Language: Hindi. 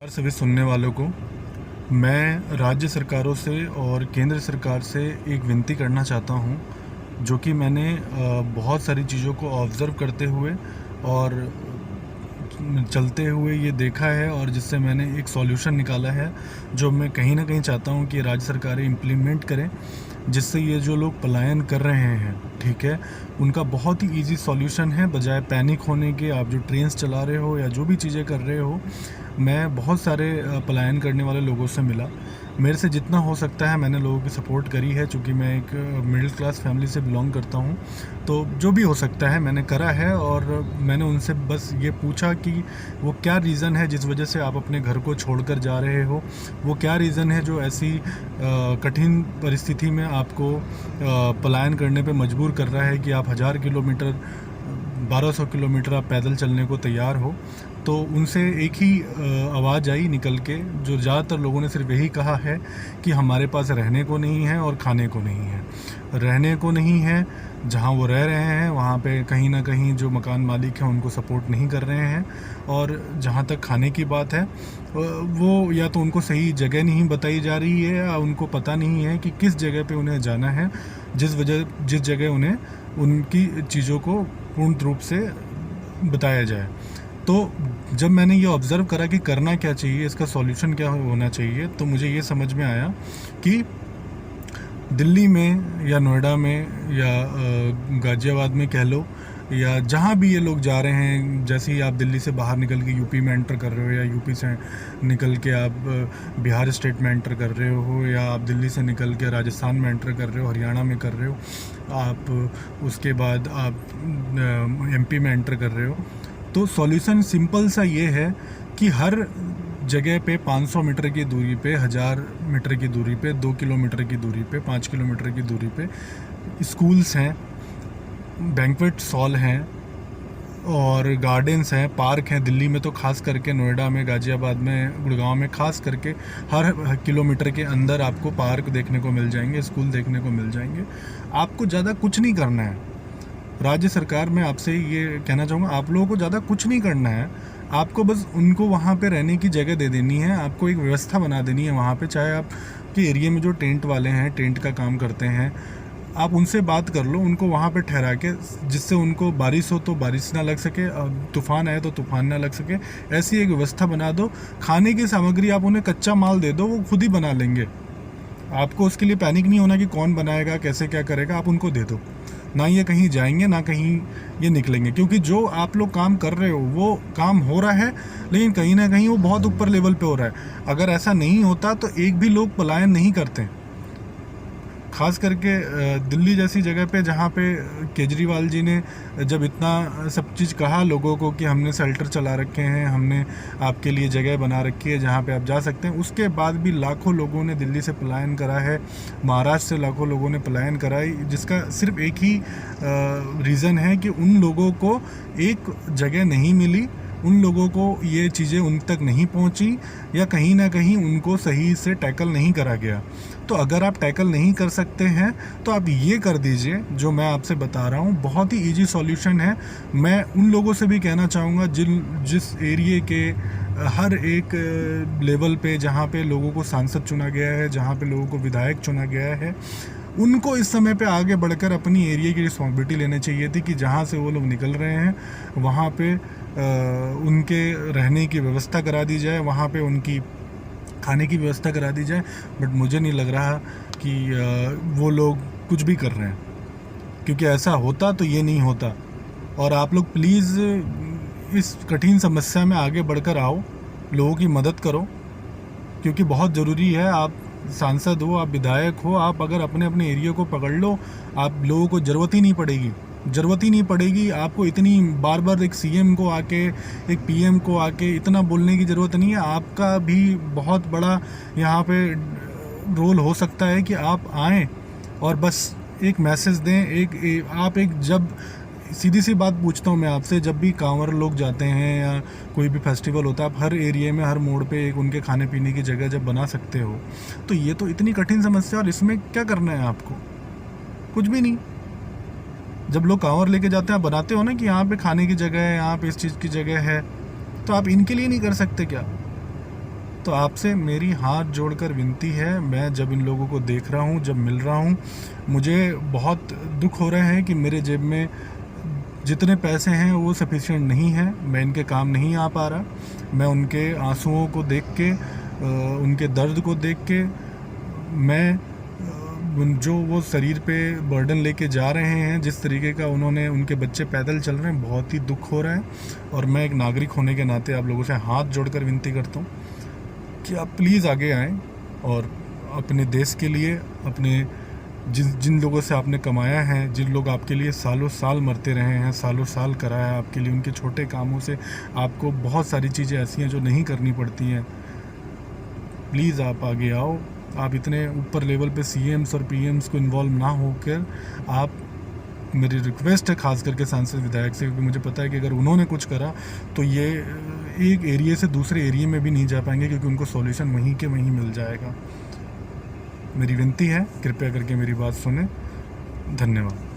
और सभी सुनने वालों को मैं राज्य सरकारों से और केंद्र सरकार से एक विनती करना चाहता हूं, जो कि मैंने बहुत सारी चीज़ों को ऑब्ज़र्व करते हुए और चलते हुए ये देखा है और जिससे मैंने एक सॉल्यूशन निकाला है, जो मैं कहीं न कहीं चाहता हूं कि राज्य सरकारें इम्प्लीमेंट करें, जिससे ये जो लोग पलायन कर रहे हैं, ठीक है, उनका बहुत ही ईज़ी सॉल्यूशन है। बजाय पैनिक होने के, आप जो ट्रेन्स चला रहे हो या जो भी चीज़ें कर रहे हो, मैं बहुत सारे पलायन करने वाले लोगों से मिला। मेरे से जितना हो सकता है मैंने लोगों की सपोर्ट करी है, चूँकि मैं एक मिडिल क्लास फैमिली से बिलॉन्ग करता हूँ। तो जो भी हो सकता है मैंने करा है, और मैंने उनसे बस ये पूछा कि वो क्या रीज़न है जिस वजह से आप अपने घर को छोड़कर जा रहे हो, वो क्या रीज़न है जो ऐसी कठिन परिस्थिति में आपको पलायन करने पे मजबूर कर रहा है कि आप 1000 किलोमीटर 1200 किलोमीटर आप पैदल चलने को तैयार हो। तो उनसे एक ही आवाज़ आई निकल के, जो ज़्यादातर लोगों ने सिर्फ यही कहा है कि हमारे पास रहने को नहीं है और खाने को नहीं है। रहने को नहीं है, जहाँ वो रह रहे हैं वहाँ पे कहीं ना कहीं जो मकान मालिक हैं उनको सपोर्ट नहीं कर रहे हैं, और जहाँ तक खाने की बात है, वो या तो उनको सही जगह नहीं बताई जा रही है, या उनको पता नहीं है कि किस जगह पे उन्हें जाना है, जिस जगह उन्हें उनकी चीज़ों को पूर्ण रूप से बताया जाए। तो जब मैंने ये ऑब्ज़र्व करा कि करना क्या चाहिए, इसका सॉल्यूशन क्या होना चाहिए, तो मुझे ये समझ में आया कि दिल्ली में या नोएडा में या गाज़ियाबाद में कह लो, या जहाँ भी ये लोग जा रहे हैं, जैसे ही आप दिल्ली से बाहर निकल के यूपी में एंटर कर रहे हो, या यूपी से निकल के आप बिहार स्टेट में एंटर कर रहे हो, या आप दिल्ली से निकल के राजस्थान में एंटर कर रहे हो, हरियाणा में कर रहे हो, आप उसके बाद आप एमपी में एंटर कर रहे हो, तो सॉल्यूशन सिंपल सा ये है कि हर जगह पे 500 मीटर की दूरी पे, 1000 मीटर की दूरी पे, 2 किलोमीटर की दूरी पे, 5 किलोमीटर की दूरी पे स्कूल्स हैं, बैंक्वेट हॉल हैं और गार्डन्स हैं, पार्क हैं। दिल्ली में तो खास करके, नोएडा में, गाज़ियाबाद में, गुड़गांव में खास करके हर किलोमीटर के अंदर आपको पार्क देखने को मिल जाएंगे, स्कूल देखने को मिल जाएंगे। आपको ज़्यादा कुछ नहीं करना है। राज्य सरकार में आपसे ये कहना चाहूँगा, आप लोगों को ज़्यादा कुछ नहीं करना है, आपको बस उनको वहाँ पे रहने की जगह दे देनी है, आपको एक व्यवस्था बना देनी है वहाँ पे। चाहे आपके एरिया में जो टेंट वाले हैं, टेंट का काम करते हैं, आप उनसे बात कर लो, उनको वहाँ पे ठहरा के, जिससे उनको बारिश हो तो बारिश ना लग सके, तूफ़ान आए तो तूफ़ान ना लग सके, ऐसी एक व्यवस्था बना दो। खाने की सामग्री आप उन्हें कच्चा माल दे दो, वो खुद ही बना लेंगे। आपको उसके लिए पैनिक नहीं होना कि कौन बनाएगा, कैसे क्या करेगा, आप उनको दे दो। ना ये कहीं जाएंगे, ना कहीं ये निकलेंगे, क्योंकि जो आप लोग काम कर रहे हो वो काम हो रहा है, लेकिन कहीं ना कहीं वो बहुत ऊपर लेवल पे हो रहा है। अगर ऐसा नहीं होता तो एक भी लोग पलायन नहीं करते। खास करके दिल्ली जैसी जगह पे, जहाँ पे केजरीवाल जी ने जब इतना सब चीज़ कहा लोगों को कि हमने शेल्टर चला रखे हैं, हमने आपके लिए जगह बना रखी है जहाँ पे आप जा सकते हैं, उसके बाद भी लाखों लोगों ने दिल्ली से पलायन करा है, महाराष्ट्र से लाखों लोगों ने पलायन करा है, जिसका सिर्फ एक ही रीज़न है कि उन लोगों को एक जगह नहीं मिली, उन लोगों को ये चीज़ें उन तक नहीं पहुंची, या कहीं ना कहीं उनको सही से टैकल नहीं करा गया। तो अगर आप टैकल नहीं कर सकते हैं तो आप ये कर दीजिए जो मैं आपसे बता रहा हूँ, बहुत ही इजी सॉल्यूशन है। मैं उन लोगों से भी कहना चाहूँगा जिस एरिए के हर एक लेवल पे, जहाँ पे लोगों को सांसद चुना गया है, जहाँ पे लोगों को विधायक चुना गया है, उनको इस समय पे आगे बढ़कर अपनी एरिया की रिस्पॉन्सिबिलिटी लेनी चाहिए थी कि जहाँ से वो लोग निकल रहे हैं वहाँ पे उनके रहने की व्यवस्था करा दी जाए, वहाँ पे उनकी खाने की व्यवस्था करा दी जाए। बट मुझे नहीं लग रहा कि वो लोग कुछ भी कर रहे हैं, क्योंकि ऐसा होता तो ये नहीं होता। और आप लोग प्लीज़ इस कठिन समस्या में आगे बढ़कर आओ, लोगों की मदद करो, क्योंकि बहुत ज़रूरी है। आप सांसद हो, आप विधायक हो, आप अगर अपने अपने एरिया को पकड़ लो, आप लोगों को ज़रूरत ही नहीं पड़ेगी आपको इतनी बार बार एक सीएम को आके, एक पीएम को आके इतना बोलने की ज़रूरत नहीं है। आपका भी बहुत बड़ा यहाँ पे रोल हो सकता है कि आप आएँ और बस एक मैसेज दें। आप जब सीधी सी बात पूछता हूँ मैं आपसे, जब भी कांवड़ लोग जाते हैं या कोई भी फेस्टिवल होता है, आप हर एरिया में, हर मोड़ पे एक उनके खाने पीने की जगह जब बना सकते हो, तो ये तो इतनी कठिन समस्या, और इसमें क्या करना है आपको? कुछ भी नहीं। जब लोग कांवड़ लेके जाते हैं, आप बनाते हो ना कि यहाँ पे खाने की जगह है, यहाँ पे इस चीज़ की जगह है, तो आप इनके लिए नहीं कर सकते क्या? तो आपसे मेरी हाथ जोड़कर विनती है, मैं जब इन लोगों को देख रहा हूँ, जब मिल रहा हूँ, मुझे बहुत दुख हो रहे हैं कि मेरे जेब में जितने पैसे हैं वो सफिशिएंट नहीं है, मैं इनके काम नहीं आ पा रहा। मैं उनके आंसुओं को देख के, उनके दर्द को देख के, मैं जो वो शरीर पे बर्डन लेके जा रहे हैं, जिस तरीके का उन्होंने, उनके बच्चे पैदल चल रहे हैं, बहुत ही दुख हो रहा है। और मैं एक नागरिक होने के नाते आप लोगों से हाथ जोड़कर विनती करता हूँ कि आप प्लीज़ आगे आएँ और अपने देश के लिए, अपने जिन लोगों से आपने कमाया है, जिन लोग आपके लिए सालों साल मरते रहे हैं, सालों साल कराया है आपके लिए, उनके छोटे कामों से आपको बहुत सारी चीज़ें ऐसी हैं जो नहीं करनी पड़ती हैं। प्लीज़ आप आगे आओ। आप इतने ऊपर लेवल पे सीएम्स और पीएम्स को इन्वॉल्व ना होकर, आप, मेरी रिक्वेस्ट है खास करके सांसद विधायक से, क्योंकि मुझे पता है कि अगर उन्होंने कुछ करा तो ये एक एरिया से दूसरे एरिया में भी नहीं जा पाएंगे, क्योंकि उनको सॉल्यूशन वहीं के वहीं मिल जाएगा। मेरी विनती है, कृपया करके मेरी बात सुने। धन्यवाद।